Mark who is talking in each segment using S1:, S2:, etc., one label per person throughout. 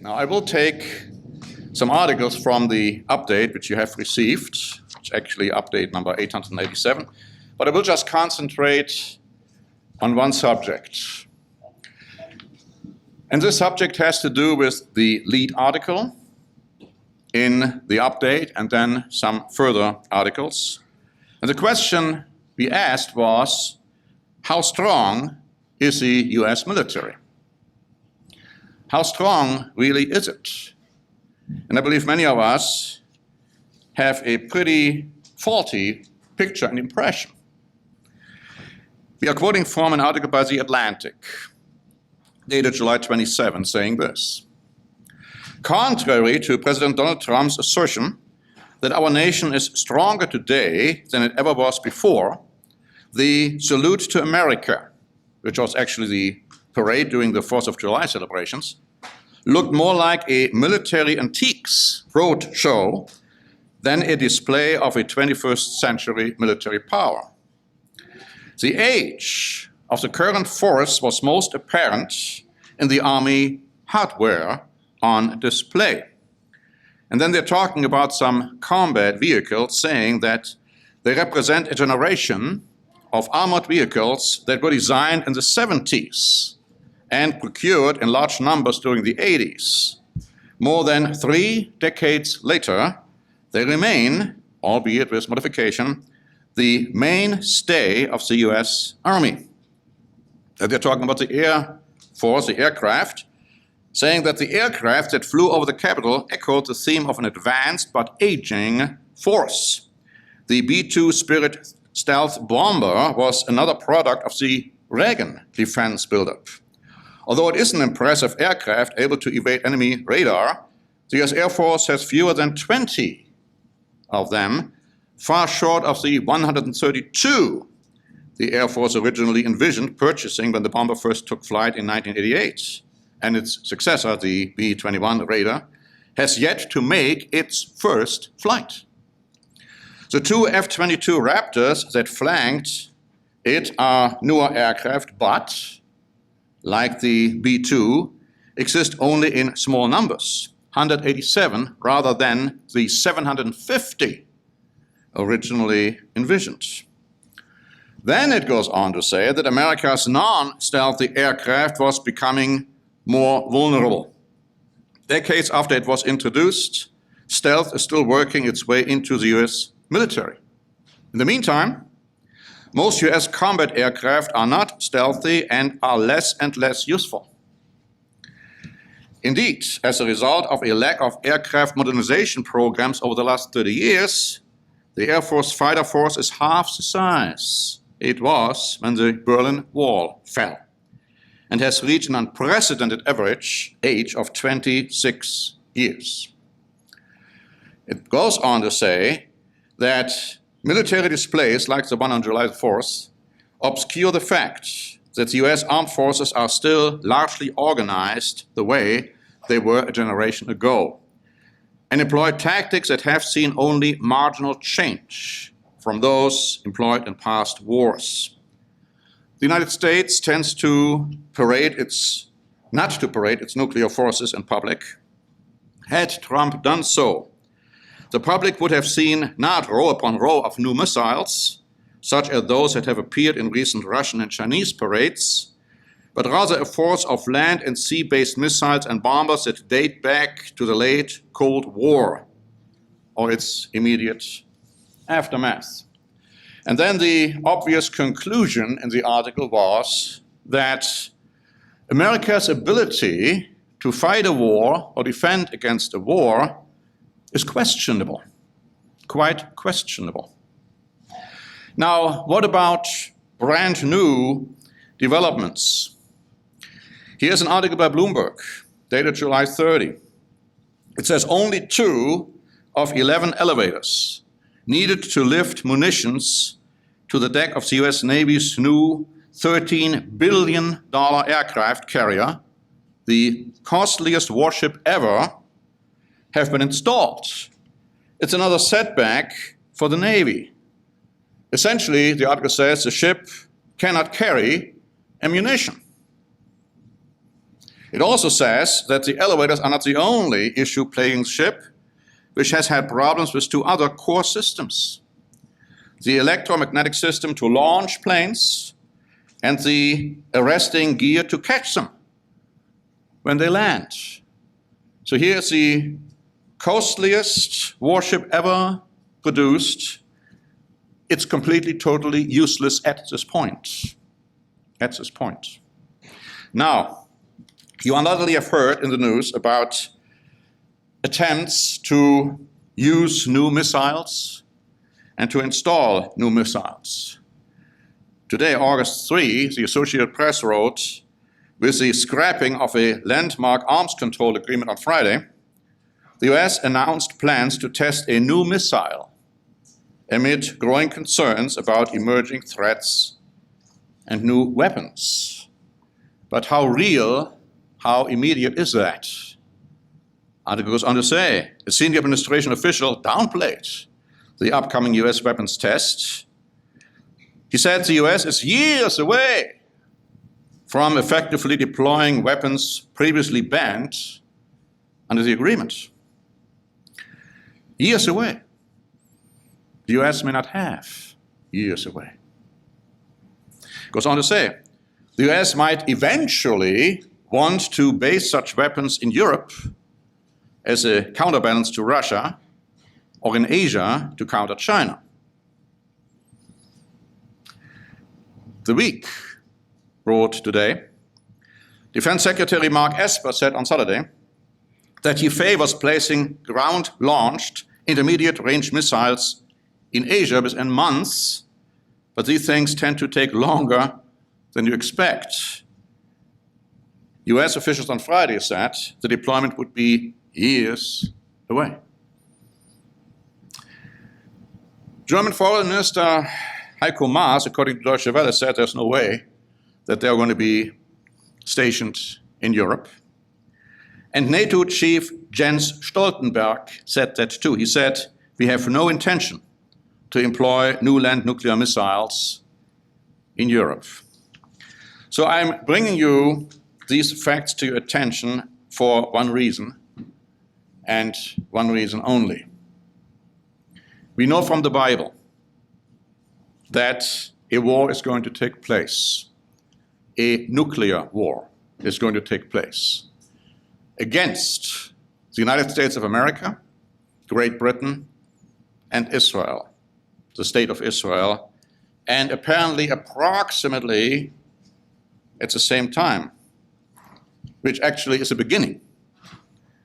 S1: Now I will take some articles from the update which you have received, which is actually update number 887, but I will just concentrate on one subject. And this subject has to do with the lead article in the update and then some further articles. And the question we asked was, how strong is the US military? How strong really is it? And I believe many of us have a pretty faulty picture and impression. We are quoting from an article by The Atlantic, dated July 27, saying this: contrary to President Donald Trump's assertion that our nation is stronger today than it ever was before, the Salute to America, which was actually the parade during the 4th of July celebrations, looked more like a military antiques road show than a display of a 21st century military power. The age of the current force was most apparent in the Army hardware on display. And then they're talking about some combat vehicles, saying that they represent a generation of armored vehicles that were designed in the 70s and procured in large numbers during the 80s. More than 3 decades later, they remain, albeit with modification, the mainstay of the US Army. They're talking about the Air Force, the aircraft, saying that the aircraft that flew over the Capitol echoed the theme of an advanced but aging force. The B-2 Spirit stealth bomber was another product of the Reagan defense buildup. Although it is an impressive aircraft able to evade enemy radar, the US Air Force has fewer than 20 of them, far short of the 132 the Air Force originally envisioned purchasing when the bomber first took flight in 1988. And its successor, the B-21 Raider, has yet to make its first flight. The 2 F-22 Raptors that flanked it are newer aircraft, but, like the B-2, exist only in small numbers, 187 rather than the 750 originally envisioned. Then it goes on to say that America's non-stealthy aircraft was becoming more vulnerable. Decades after it was introduced, stealth is still working its way into the US military. In the meantime, most US combat aircraft are not stealthy and are less and less useful. Indeed, as a result of a lack of aircraft modernization programs over the last 30 years, the Air Force fighter force is half the size it was when the Berlin Wall fell, and has reached an unprecedented average age of 26 years. It goes on to say that military displays like the one on July 4th obscure the fact that the US armed forces are still largely organized the way they were a generation ago, and employ tactics that have seen only marginal change from those employed in past wars. The United States tends to not to parade its nuclear forces in public. Had Trump done so, the public would have seen not row upon row of new missiles, such as those that have appeared in recent Russian and Chinese parades, but rather a force of land and sea-based missiles and bombers that date back to the late Cold War or its immediate aftermath. And then the obvious conclusion in the article was that America's ability to fight a war or defend against a war is questionable, quite questionable. Now, what about brand new developments? Here's an article by Bloomberg, dated July 30. It says only 2 of 11 elevators needed to lift munitions to the deck of the US Navy's new $13 billion aircraft carrier, the costliest warship ever, have been installed. It's another setback for the Navy. Essentially, the article says the ship cannot carry ammunition. It also says that the elevators are not the only issue plaguing the ship, which has had problems with two other core systems: the electromagnetic system to launch planes and the arresting gear to catch them when they land. So here's the costliest warship ever produced. It's completely, totally useless at this point. At this point. Now, you undoubtedly have heard in the news about attempts to use new missiles and to install new missiles. Today, August 3, the Associated Press wrote, with the scrapping of a landmark arms control agreement on Friday, the US announced plans to test a new missile amid growing concerns about emerging threats and new weapons. But how real, how immediate is that? Article goes on to say, a senior administration official downplayed the upcoming US weapons test. He said the US is years away from effectively deploying weapons previously banned under the agreement. Years away. The US may not have years away. Goes on to say, the US might eventually want to base such weapons in Europe as a counterbalance to Russia, or in Asia to counter China. The Week wrote today, Defense Secretary Mark Esper said on Saturday that he favors placing ground-launched intermediate-range missiles in Asia within months, but these things tend to take longer than you expect. US officials on Friday said the deployment would be years away. German Foreign Minister Heiko Maas, according to Deutsche Welle, said there's no way that they're going to be stationed in Europe. And NATO Chief Jens Stoltenberg said that too. He said, we have no intention to employ new land nuclear missiles in Europe. So I'm bringing you these facts to your attention for one reason, and one reason only. We know from the Bible that a war is going to take place. A nuclear war is going to take place against the United States of America, Great Britain, and Israel, the state of Israel, and apparently approximately at the same time, which actually is the beginning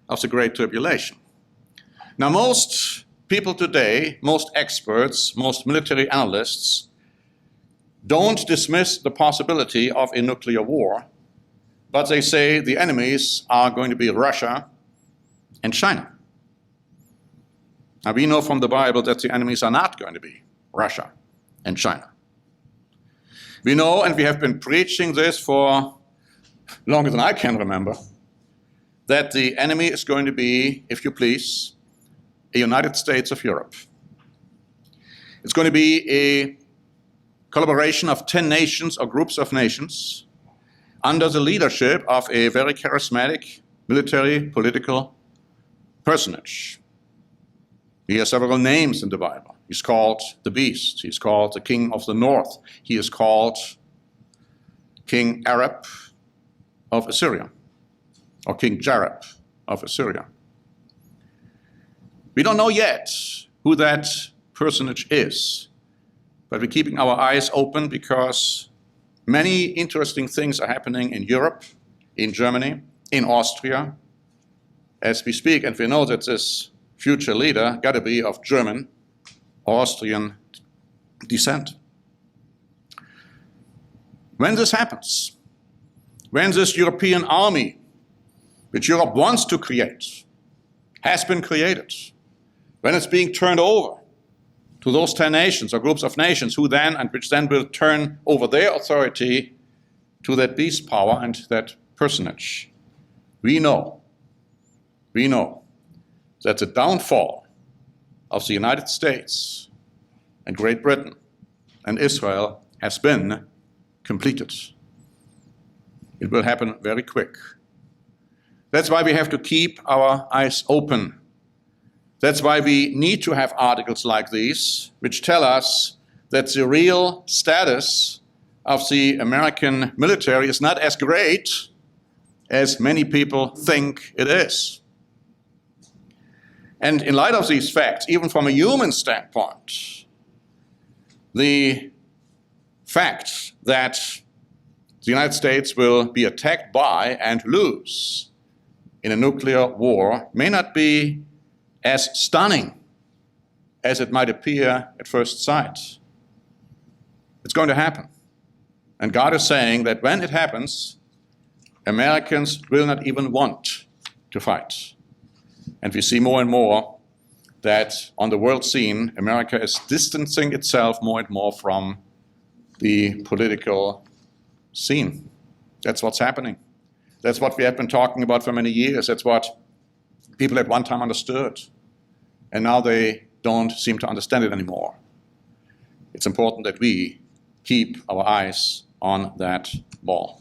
S1: of the Great Tribulation. Now, most people today, most experts, most military analysts, don't dismiss the possibility of a nuclear war, but they say the enemies are going to be Russia and China. Now, we know from the Bible that the enemies are not going to be Russia and China. We know, and we have been preaching this for longer than I can remember, that the enemy is going to be, if you please, a United States of Europe. It's going to be a collaboration of 10 nations or groups of nations under the leadership of a very charismatic military political personage. He has several names in the Bible. He's called the Beast. He's called the King of the North. He is called King Arab of Assyria, or King Jareb of Assyria. We don't know yet who that personage is, but we're keeping our eyes open because many interesting things are happening in Europe, in Germany, in Austria, as we speak, and we know that this future leader got to be of German, Austrian descent. When this happens, when this European army, which Europe wants to create, has been created, when it's being turned over to those 10 nations or groups of nations who then, and which then will turn over their authority to that beast power and that personage, we know that the downfall of the United States and Great Britain and Israel has been completed. It will happen very quick, That's why we have to keep our eyes open. That's why we need to have articles like these, which tell us that the real status of the American military is not as great as many people think it is. And in light of these facts, even from a human standpoint, the fact that the United States will be attacked by and lose in a nuclear war may not be as stunning as it might appear at first sight. It's going to happen. And God is saying that when it happens, Americans will not even want to fight. And we see more and more that on the world scene, America is distancing itself more and more from the political scene. That's what's happening. That's what we have been talking about for many years. That's what people at one time understood. And now they don't seem to understand it anymore. It's important that we keep our eyes on that ball.